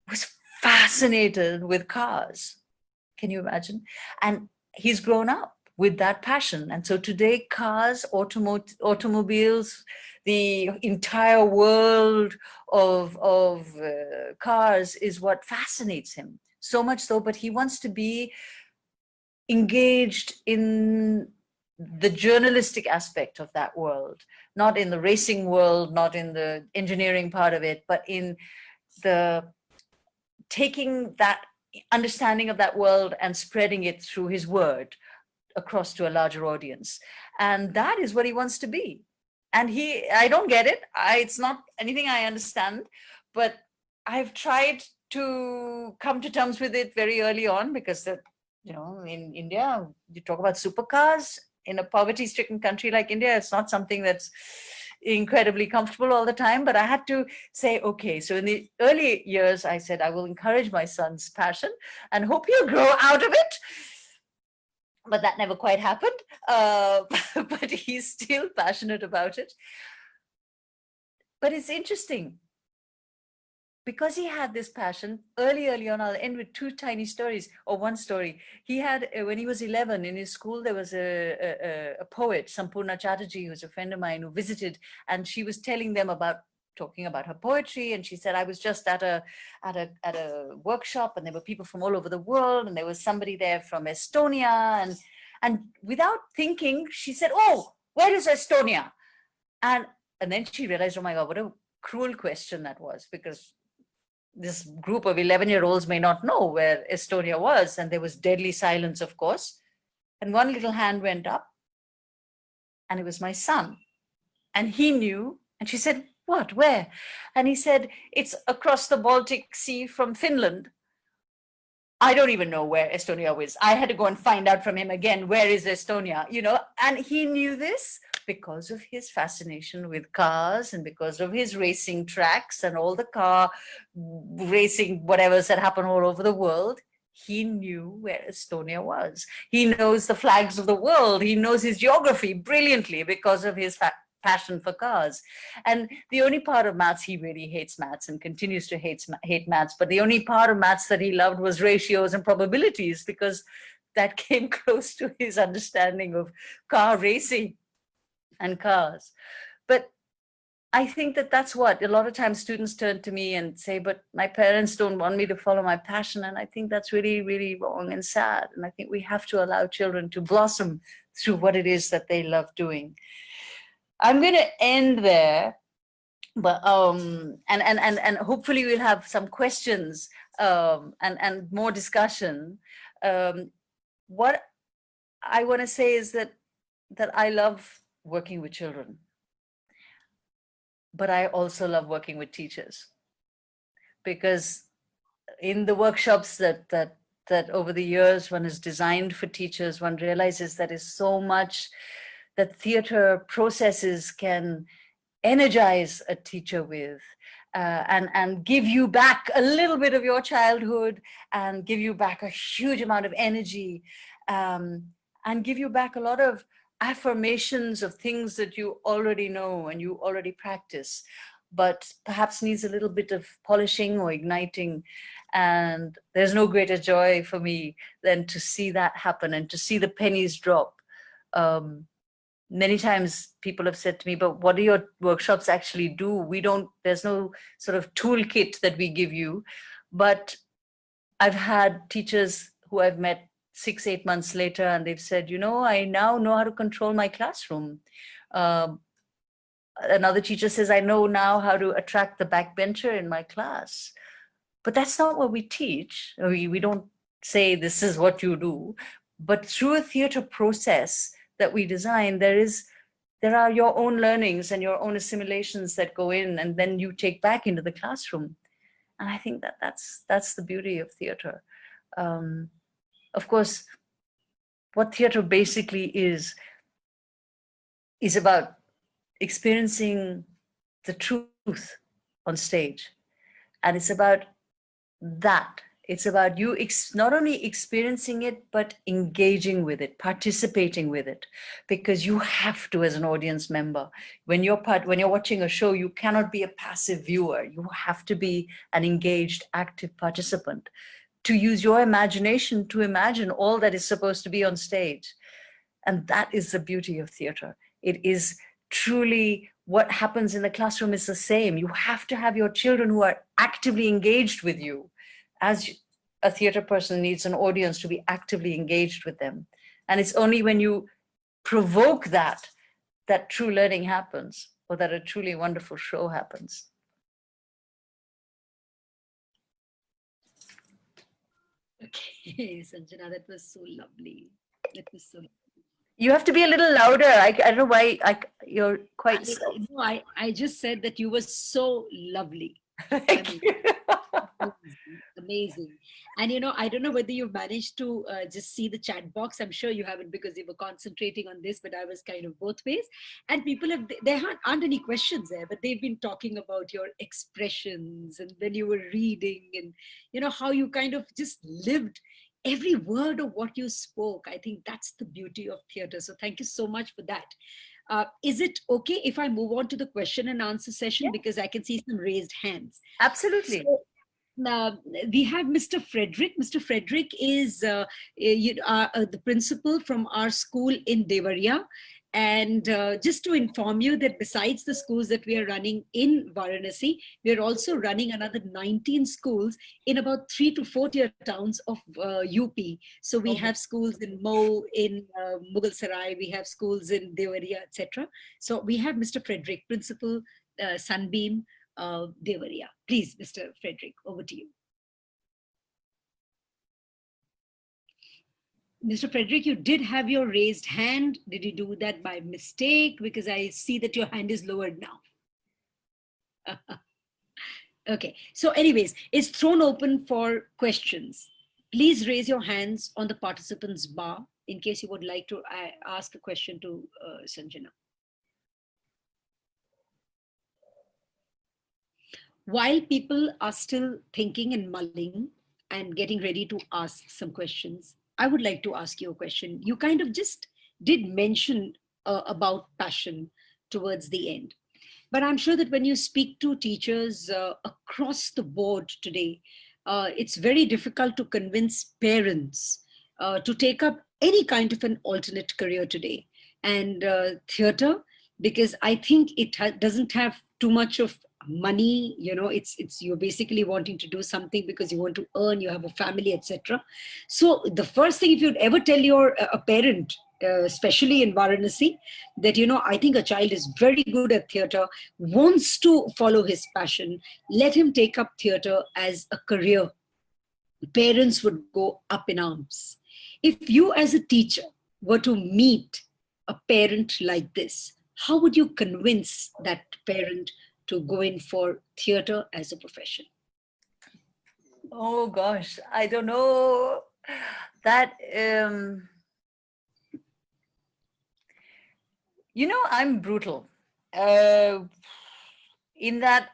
Speaker 2: was fascinated with cars. Can you imagine? And he's grown up with that passion. And so today, cars, automobiles, the entire world of cars is what fascinates him. So much so, but he wants to be engaged in the journalistic aspect of that world, not in the racing world, not in the engineering part of it, but in the taking that understanding of that world and spreading it through his word across to a larger audience. And that is what he wants to be. And I don't get it. It's not anything I understand, but I've tried to come to terms with it very early on, because in India, you talk about supercars in a poverty-stricken country like India, it's not something that's incredibly comfortable all the time. But I had to say, okay, so in the early years, I said, I will encourage my son's passion and hope he'll grow out of it. but that never quite happened. But he's still passionate about it. But it's interesting because he had this passion early on. I'll end with two tiny stories, or one story. He had, when he was 11 in his school, there was a poet, Sampurna Chatterjee, who's a friend of mine, who visited, and she was telling them talking about her poetry. And she said, I was just at a workshop, and there were people from all over the world, and there was somebody there from Estonia, and without thinking, she said, oh, where is Estonia? And then she realized, oh my God, what a cruel question that was, because this group of 11-year-olds may not know where Estonia was. And there was deadly silence, of course. And one little hand went up, and it was my son. And he knew. And she said, what, where? And he said, it's across the Baltic Sea from Finland. I don't even know where Estonia was. I had to go and find out from him again, where is Estonia, and he knew this because of his fascination with cars and because of his racing tracks and all the car racing, whatever's that happened all over the world. He knew where Estonia was. He knows the flags of the world. He knows his geography brilliantly because of his passion for cars. And the only part of maths, he really hates maths and continues to hate maths, but the only part of maths that he loved was ratios and probabilities, because that came close to his understanding of car racing and cars. But I think that's what a lot of times students turn to me and say, but my parents don't want me to follow my passion. And I think that's really, really wrong and sad. And I think we have to allow children to blossom through what it is that they love doing. I'm going to end there, but and hopefully we'll have some questions and more discussion. What I want to say is that I love working with children, but I also love working with teachers, because in the workshops that over the years one has designed for teachers, one realizes that is so much that theater processes can energize a teacher with, and give you back a little bit of your childhood, and give you back a huge amount of energy, and give you back a lot of affirmations of things that you already know and you already practice, but perhaps needs a little bit of polishing or igniting. And there's no greater joy for me than to see that happen and to see the pennies drop. Many times people have said to me, but what do your workshops actually do? There's no sort of toolkit that we give you. But I've had teachers who I've met 6-8 months later, and they've said, I now know how to control my classroom. Another teacher says, I know now how to attract the backbencher in my class. But that's not what we teach. We don't say this is what you do. But through a theater process that we design, there are your own learnings and your own assimilations that go in, and then you take back into the classroom. And I think that's the beauty of theater. Of course, what theater basically is about experiencing the truth on stage. And it's about that. It's about you not only experiencing it, but engaging with it, participating with it, because you have to, as an audience member, when you're watching a show, you cannot be a passive viewer. You have to be an engaged, active participant, to use your imagination to imagine all that is supposed to be on stage. And that is the beauty of theater. It is truly what happens in the classroom is the same. You have to have your children who are actively engaged with you. As a theater person needs an audience to be actively engaged with them. And it's only when you provoke that true learning happens, or that a truly wonderful show happens.
Speaker 1: Okay, Sanjna, that was so lovely. That was so.
Speaker 2: You have to be a little louder. I don't know why you're quite.
Speaker 1: I just said that you were so lovely.
Speaker 2: Thank you.
Speaker 1: Amazing. And I don't know whether you've managed to just see the chat box. I'm sure you haven't, because you were concentrating on this, but I was kind of both ways. And people there aren't any questions there, but they've been talking about your expressions and when you were reading, and how you kind of just lived every word of what you spoke. I think that's the beauty of theater. So thank you so much for that. Is it okay if I move on to the question and answer session?
Speaker 2: Yeah.
Speaker 1: Because I can see some raised hands.
Speaker 2: Absolutely.
Speaker 1: So, we have Mr. Frederick. Mr. Frederick is the principal from our school in Devariya. And just to inform you that besides the schools that we are running in Varanasi, we are also running another 19 schools in about 3 to 4 tier towns of UP. So we have schools in Mhow, in Mughal Sarai, we have schools in Devariya, etc. So we have Mr. Frederick, principal, Sunbeam, Devariya. Please, Mr. Frederick, over to you. Mr. Frederick, you did have your raised hand. Did you do that by mistake? Because I see that your hand is lowered now. Okay, so anyways, it's thrown open for questions. Please raise your hands on the participants bar in case you would like to ask a question to Sanjna. While people are still thinking and mulling and getting ready to ask some questions, I would like to ask you a question. You kind of just did mention about passion towards the end. But I'm sure that when you speak to teachers across the board today, it's very difficult to convince parents to take up any kind of an alternate career today. And theater, because I think it doesn't have too much of money, it's you're basically wanting to do something because you want to earn, you have a family, etc. So the first thing, if you'd ever tell your a parent, especially in Varanasi, that I think a child is very good at theater, wants to follow his passion, let him take up theater as a career, parents would go up in arms. If you as a teacher were to meet a parent like this, how would you convince that parent to go in for theater as a profession?
Speaker 2: Oh gosh, I don't know. That I'm brutal. In that,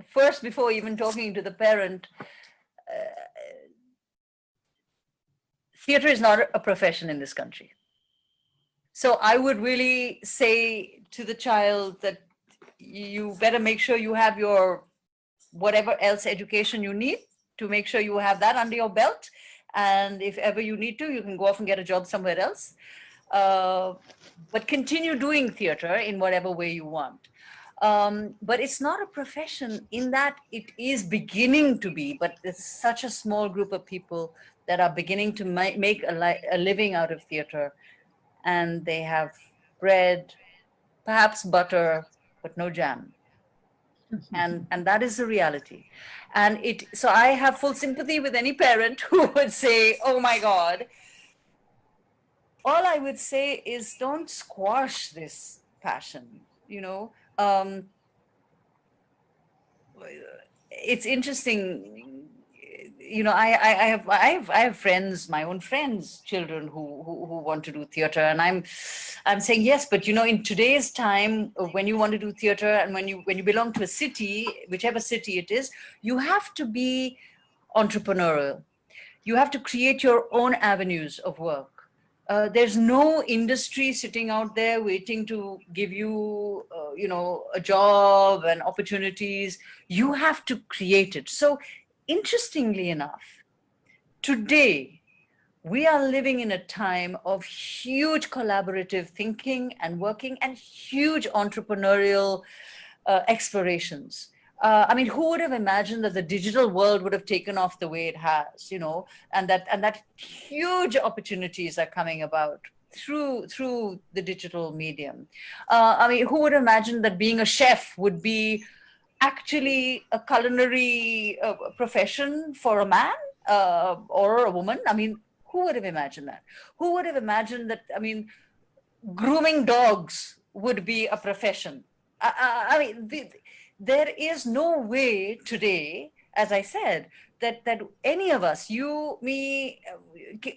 Speaker 2: first, before even talking to the parent, theater is not a profession in this country. So I would really say to the child that you better make sure you have your whatever else education you need, to make sure you have that under your belt. And if ever you need to, you can go off and get a job somewhere else. But continue doing theater in whatever way you want. But it's not a profession in that it is beginning to be, but it's such a small group of people that are beginning to make a living out of theater. And they have bread, perhaps butter, but no jam. And that is the reality. And so I have full sympathy with any parent who would say, oh my God. All I would say is don't squash this passion. It's interesting. I have friends, my own friends, children who want to do theater, and I'm saying yes, but in today's time, when you want to do theater and when you belong to a city, whichever city it is, you have to be entrepreneurial. You have to create your own avenues of work. There's no industry sitting out there waiting to give you, a job and opportunities. You have to create it. So, interestingly enough, today we are living in a time of huge collaborative thinking and working and huge entrepreneurial explorations. Who would have imagined that the digital world would have taken off the way it has, and that huge opportunities are coming about through the digital medium. Who would imagine that being a chef would be actually a culinary profession for a man or a woman? Who would have imagined that? Who would have imagined that, grooming dogs would be a profession? There is no way today, as I said, that any of us, you, me,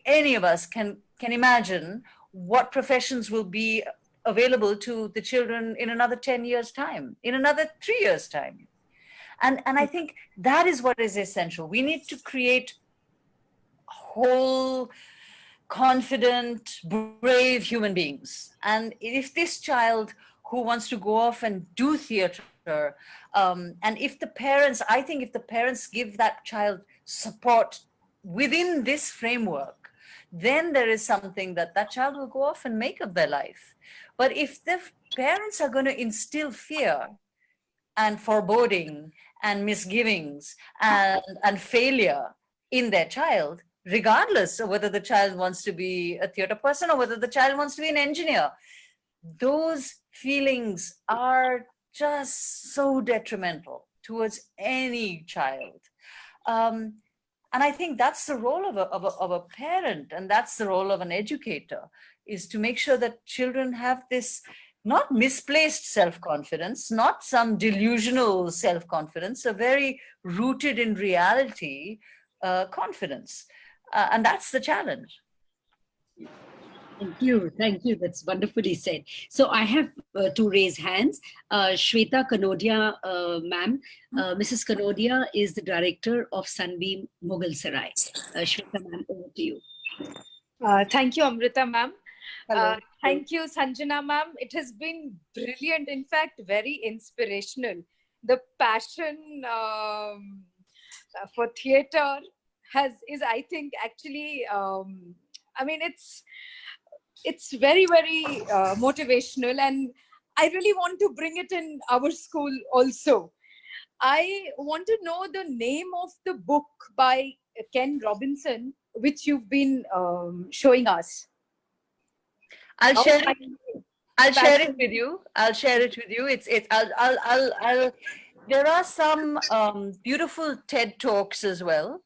Speaker 2: any of us can imagine what professions will be available to the children in another 10 years' time, in another 3 years' time. And I think that is what is essential. We need to create whole, confident, brave human beings. And if this child who wants to go off and do theater, and if the parents, I think if the parents give that child support within this framework, then there is something that that child will go off and make of their life. But if the parents are going to instill fear and foreboding and misgivings and failure in their child, regardless of whether the child wants to be a theater person or whether the child wants to be an engineer, those feelings are just so detrimental towards any child. And I think that's the role of a parent, and that's the role of an educator, is to make sure that children have this not misplaced self-confidence, not some delusional self-confidence, a very rooted in reality confidence. And that's the challenge.
Speaker 1: Thank you. Thank you. That's wonderfully said. So I have to raise hands. Shweta Kanodia, ma'am. Mrs. Kanodia is the director of Sunbeam Mughal Sarai. Shweta ma'am, over to you.
Speaker 6: Thank you, Amrita ma'am.
Speaker 2: Hello.
Speaker 6: Thank you, Sanjana ma'am. It has been brilliant, in fact, very inspirational. The passion for theatre is, I think, actually, I mean, it's very, very motivational, and I really want to bring it in our school also. I want to know the name of the book by Ken Robinson, which you've been showing us.
Speaker 2: I'll share it. I'll share it
Speaker 6: Passion.
Speaker 2: with you. I'll share it with you. I'll there are some beautiful TED Talks as well.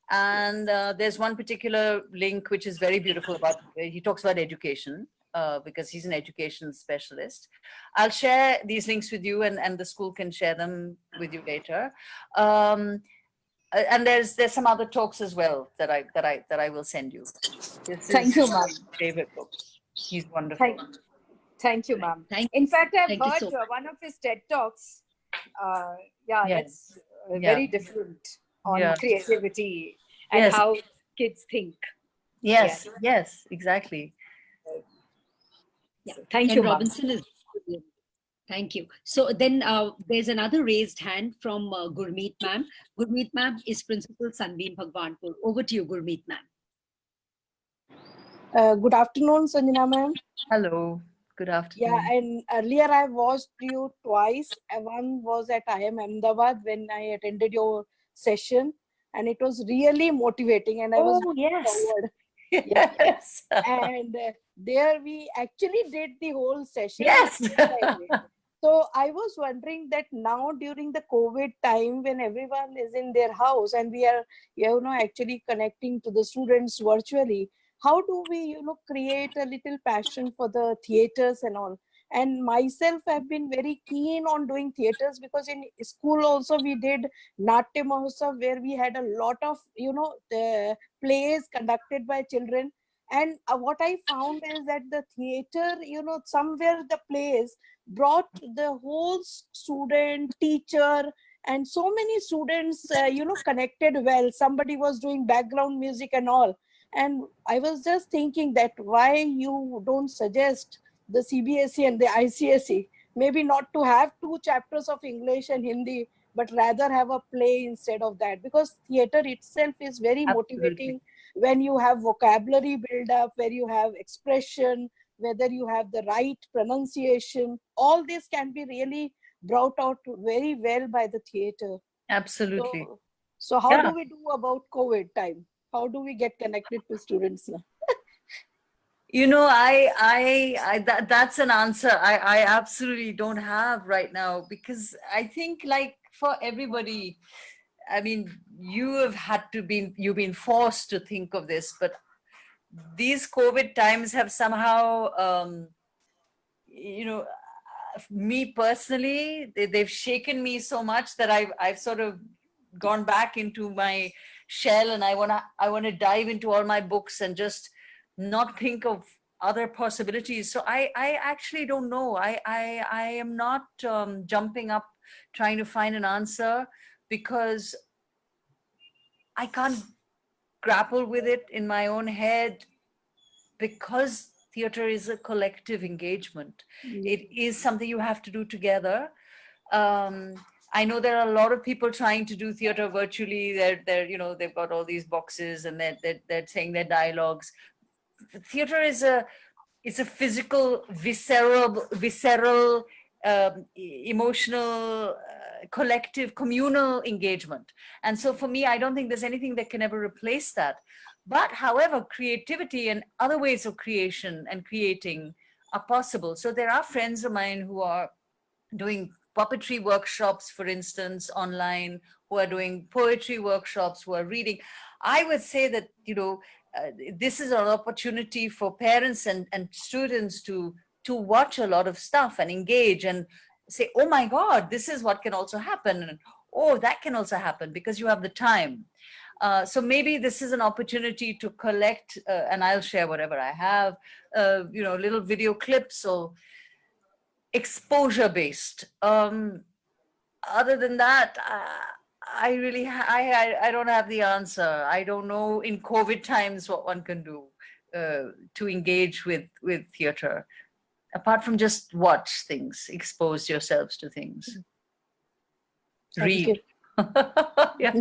Speaker 2: And there's one particular link which is very beautiful about, he talks about education because he's an education specialist. I'll share these links with you, and the school can share them with you later. And there's some other talks as well that I will send you.
Speaker 6: Thank you, ma'am.
Speaker 2: Favorite books. He's wonderful.
Speaker 6: Thank you, ma'am.
Speaker 1: Thank
Speaker 6: In fact, I've
Speaker 1: Thank you
Speaker 6: heard
Speaker 1: so much.
Speaker 6: one of his TED Talks. Yeah,
Speaker 2: Yeah.
Speaker 6: that's very different on
Speaker 2: Yeah.
Speaker 6: creativity and
Speaker 2: Yes.
Speaker 6: how kids think.
Speaker 2: Yes, yes, exactly.
Speaker 6: Yeah. Thank
Speaker 1: Ken
Speaker 6: you, ma'am.
Speaker 1: Robinson is brilliant. Thank you. So then there's another raised hand from Gurmeet ma'am. Gurmeet ma'am is Principal Sunbeam Bhagwanpur. Over to you, Gurmeet ma'am.
Speaker 7: Good afternoon, Sanjana ma'am.
Speaker 2: Hello, good afternoon.
Speaker 7: Yeah, and earlier I watched you twice. One was at IIM Ahmedabad when I attended your session, and it was really motivating, and I was
Speaker 2: Oh,
Speaker 7: looking
Speaker 2: yes.
Speaker 7: forward. Yeah.
Speaker 2: Yes.
Speaker 7: And there we actually did the whole session.
Speaker 2: Yes.
Speaker 7: So I was wondering that now during the COVID time, when everyone is in their house and we are, actually connecting to the students virtually, how do we, create a little passion for the theaters and all? And myself have been very keen on doing theaters because in school also we did Natya Mahotsav, where we had a lot of, the plays conducted by children. And what I found is that the theater, somewhere the plays brought the whole student, teacher, and so many students, connected well. Somebody was doing background music and all. And I was just thinking that why you don't suggest the CBSE and the ICSE, maybe not to have 2 chapters of English and Hindi, but rather have a play instead of that, because theater itself is very motivating when you have vocabulary build up, where you have expression, whether you have the right pronunciation. All this can be really brought out very well by the theater.
Speaker 2: Absolutely.
Speaker 7: So how do we do about COVID time? How do we get connected to students now?
Speaker 2: That's an answer I absolutely don't have right now, because I think, like, for everybody, I mean, you've been forced to think of this, but these COVID times have somehow, me personally, they've shaken me so much that I've sort of gone back into my shell, and I wanna dive into all my books and just not think of other possibilities. So I actually don't know. I am not jumping up trying to find an answer, because I can't grapple with it in my own head because theater is a collective engagement. It is something you have to do together. I know there are a lot of people trying to do theater virtually. They're you know, they've got all these boxes and they're saying their dialogues. Theater is it's a physical, visceral, emotional, collective, communal engagement. And so for me, I don't think there's anything that can ever replace that. But however, creativity and other ways of creation and creating are possible. So there are friends of mine who are doing puppetry workshops, for instance, online, who are doing poetry workshops, who are reading. I would say that, you know, this is an opportunity for parents and students to watch a lot of stuff and engage and say, oh my God, this is what can also happen. And oh, that can also happen because you have the time. So maybe this is an opportunity to collect, and I'll share whatever I have, you know, little video clips or exposure based. Other than that, I really, I don't have the answer. I don't know in COVID times what one can do to engage with theater, apart from just watch things, expose yourselves to things.
Speaker 7: Thank
Speaker 2: Read.
Speaker 7: you.
Speaker 2: Yeah.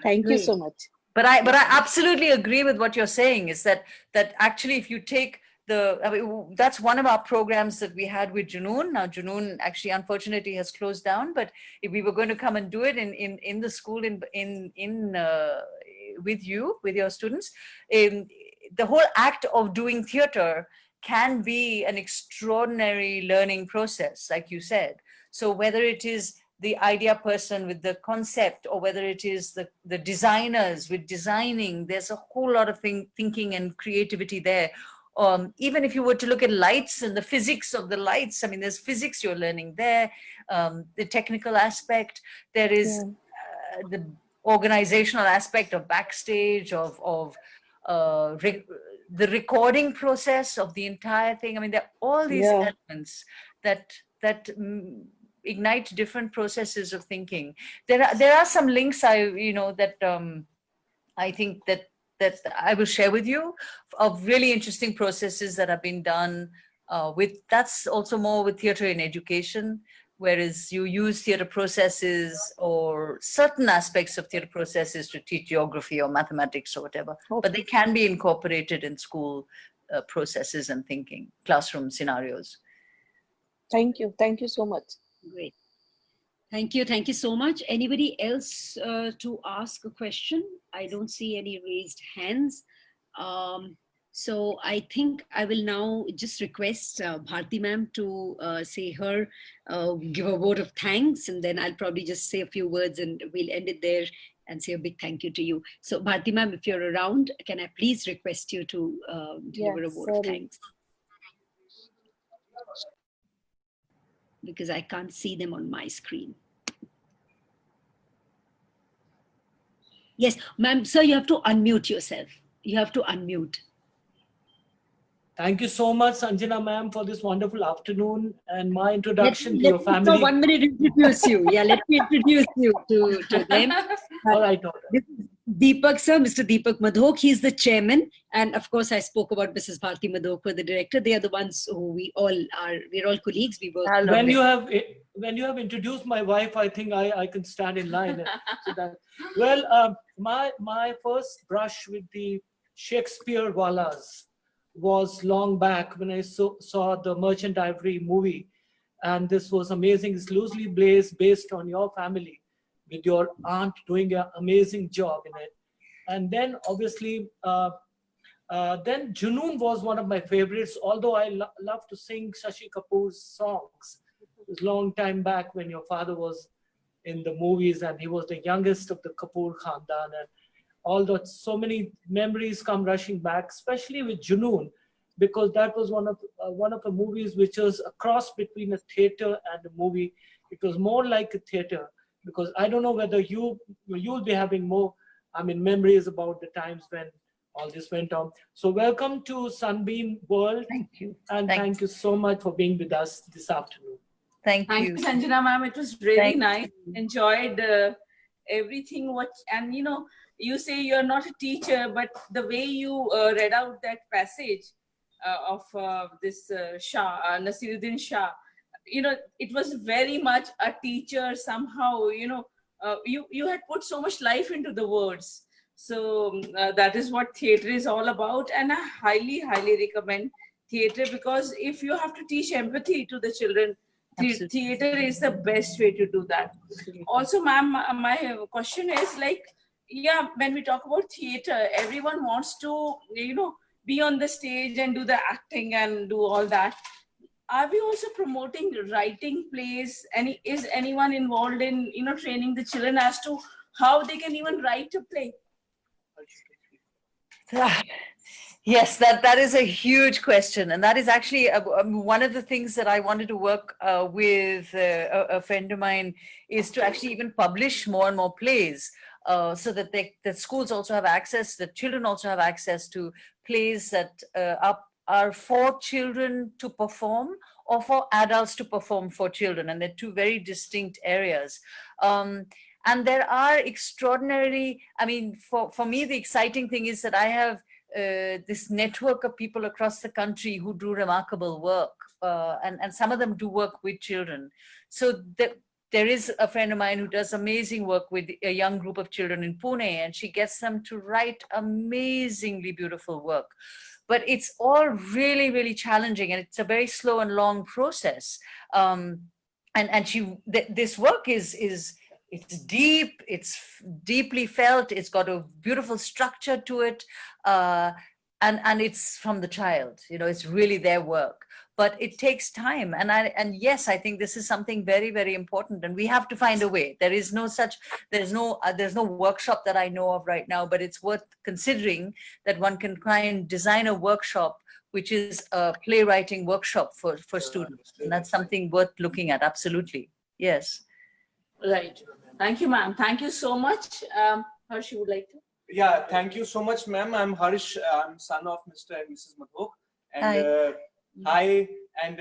Speaker 7: Thank you
Speaker 1: Great.
Speaker 7: so much.
Speaker 2: But I absolutely agree with what you're saying, is that actually if you take I mean, that's one of our programs that we had with Junoon. Now Junoon actually unfortunately has closed down, but if we were going to come and do it in the school with your students, the whole act of doing theater can be an extraordinary learning process, like you said. So whether it is the idea person with the concept, or whether it is the designers with designing, there's a whole lot of thinking and creativity there. Even if you were to look at lights and the physics of the lights, I mean, there's physics you're learning there, the technical aspect, there is the organizational aspect of backstage, of the recording process of the entire thing. I mean, there are all these elements that ignite different processes of thinking. There are some links that I think that I will share with you of really interesting processes that have been done that's also more with theater in education, whereas you use theater processes or certain aspects of theater processes to teach geography or mathematics or whatever, but they can be incorporated in school processes and thinking, classroom scenarios.
Speaker 7: Thank you. Thank you so much.
Speaker 1: Great. Thank you. Thank you so much. Anybody else to ask a question? I don't see any raised hands. So I think I will now just request Bharti ma'am to give a vote of thanks, and then I'll probably just say a few words and we'll end it there and say a big thank you to you. So Bharti ma'am, if you're around, can I please request you to deliver a vote of thanks? Because I can't see them on my screen. Yes, ma'am, sir, you have to unmute yourself. You have to unmute.
Speaker 8: Thank you so much, Sanjna ma'am, for this wonderful afternoon and my introduction to your family.
Speaker 1: Let me for 1 minute introduce you. Yeah, let me introduce you to them.
Speaker 8: All right.
Speaker 1: This is Deepak sir, Mr. Deepak Madhok. He's the chairman. And of course, I spoke about Mrs. Bharti Madhok for the director. They are the ones who we're all colleagues. We work.
Speaker 8: When you have introduced my wife, I think I can stand in line. My first brush with the Shakespeare Walas was long back when I saw the Merchant Ivory movie, and this was amazing. It's loosely based on your family, with your aunt doing an amazing job in it. And then obviously, then Junoon was one of my favorites, although I love to sing Shashi Kapoor's songs. It was a long time back when your father was in the movies and he was the youngest of the Kapoor Khandan, and all that, so many memories come rushing back, especially with Junoon, because that was one of the movies which was a cross between a theater and a movie. It was more like a theater, because I don't know whether you'll be having more, memories about the times when all this went on. So welcome to Sunbeam World.
Speaker 2: Thank you.
Speaker 8: And thank you so much for being with us this afternoon.
Speaker 2: Thank
Speaker 9: you, Sanjna ma'am. It was really nice. Enjoyed everything. And you say you're not a teacher, but the way you read out that passage of this Shah, Nasiruddin Shah, you know, it was very much a teacher somehow, you know, you had put so much life into the words. So that is what theater is all about. And I highly, highly recommend theater, because if you have to teach empathy to the children, theater is the best way to do that. Also, ma'am, my question is like, yeah, when we talk about theater, everyone wants to, you know, be on the stage and do the acting and do all that. Are we also promoting writing plays? Is anyone involved in, you know, training the children as to how they can even write a play?
Speaker 2: Yes, that is a huge question, and that is actually one of the things that I wanted to work with a friend of mine, is to actually even publish more and more plays, so that that schools also have access, that children also have access to plays that are for children to perform or for adults to perform for children, and they're two very distinct areas. And there are extraordinary, I mean, for me, the exciting thing is that I have this network of people across the country who do remarkable work, and some of them do work with children. So there is a friend of mine who does amazing work with a young group of children in Pune, and she gets them to write amazingly beautiful work. But it's all really, really challenging, and it's a very slow and long process. And this work is it's deep, it's deeply felt, it's got a beautiful structure to it, and it's from the child, you know, it's really their work. But it takes time, and yes, I think this is something very, very important, and we have to find a way. There's no workshop that I know of right now, but it's worth considering that one can try and design a workshop which is a playwriting workshop for students, and that's something worth looking at. Absolutely, yes.
Speaker 9: Right. Thank you, ma'am. Thank you so much. Harsh, you would like to?
Speaker 10: Yeah, thank you so much, ma'am. I'm Harsh. I'm son of Mr. and Mrs. Madhok. And hi, and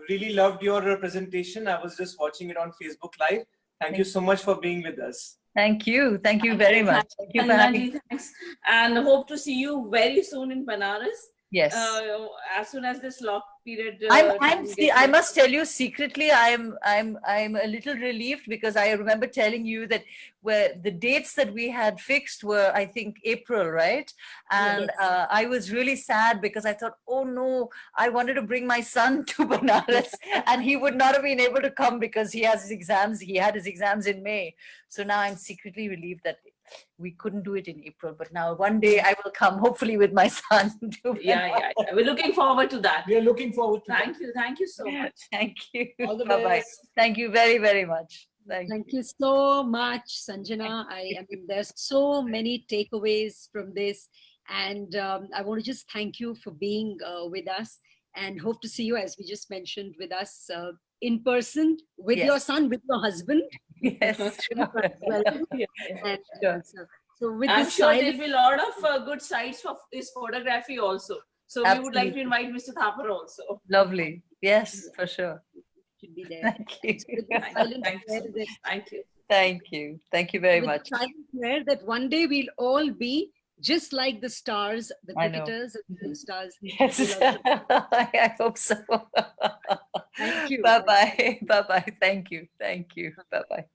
Speaker 10: really loved your presentation. I was just watching it on Facebook Live. Thank you so much for being with us.
Speaker 2: Thank you. Thank you very much. Thank you for having.
Speaker 9: Thanks. And hope to see you very soon in Banaras.
Speaker 2: Yes.
Speaker 9: As soon as this lock period.
Speaker 2: I must tell you secretly, I'm a little relieved, because I remember telling you that where the dates that we had fixed were, I think, April, right? And
Speaker 9: yes.
Speaker 2: I was really sad, because I thought, oh no, I wanted to bring my son to Banaras and he would not have been able to come because he has his exams. He had his exams in May. So now I'm secretly relieved that we couldn't do it in April, but now one day I will come, hopefully with my son.
Speaker 9: Yeah. We're looking forward to that.
Speaker 8: We are looking forward to
Speaker 9: that. Thank you so much.
Speaker 2: Thank you.
Speaker 8: All the
Speaker 2: Bye-bye.
Speaker 8: best.
Speaker 2: Thank you very, very much.
Speaker 1: Thank you so much, Sanjna. I mean, there's so many takeaways from this, and I want to just thank you for being with us, and hope to see you, as we just mentioned, with us in person, with your son, with your husband.
Speaker 2: Yes.
Speaker 1: Well, and, so with
Speaker 9: I'm
Speaker 1: this
Speaker 9: sure there'll be a lot of good sites for his photography also. So we would like to invite Mr. Thapar also.
Speaker 2: Lovely. Yes, for sure.
Speaker 1: Should be there.
Speaker 2: Thank you.
Speaker 9: Thank you.
Speaker 2: Thank you. Thank you very much.
Speaker 1: Silent prayer that one day we'll all be just like the stars, the cricketers and the stars.
Speaker 2: Yes, I hope so.
Speaker 1: Thank you.
Speaker 2: Bye-bye. Bye-bye. Thank you. Thank you. Bye-bye.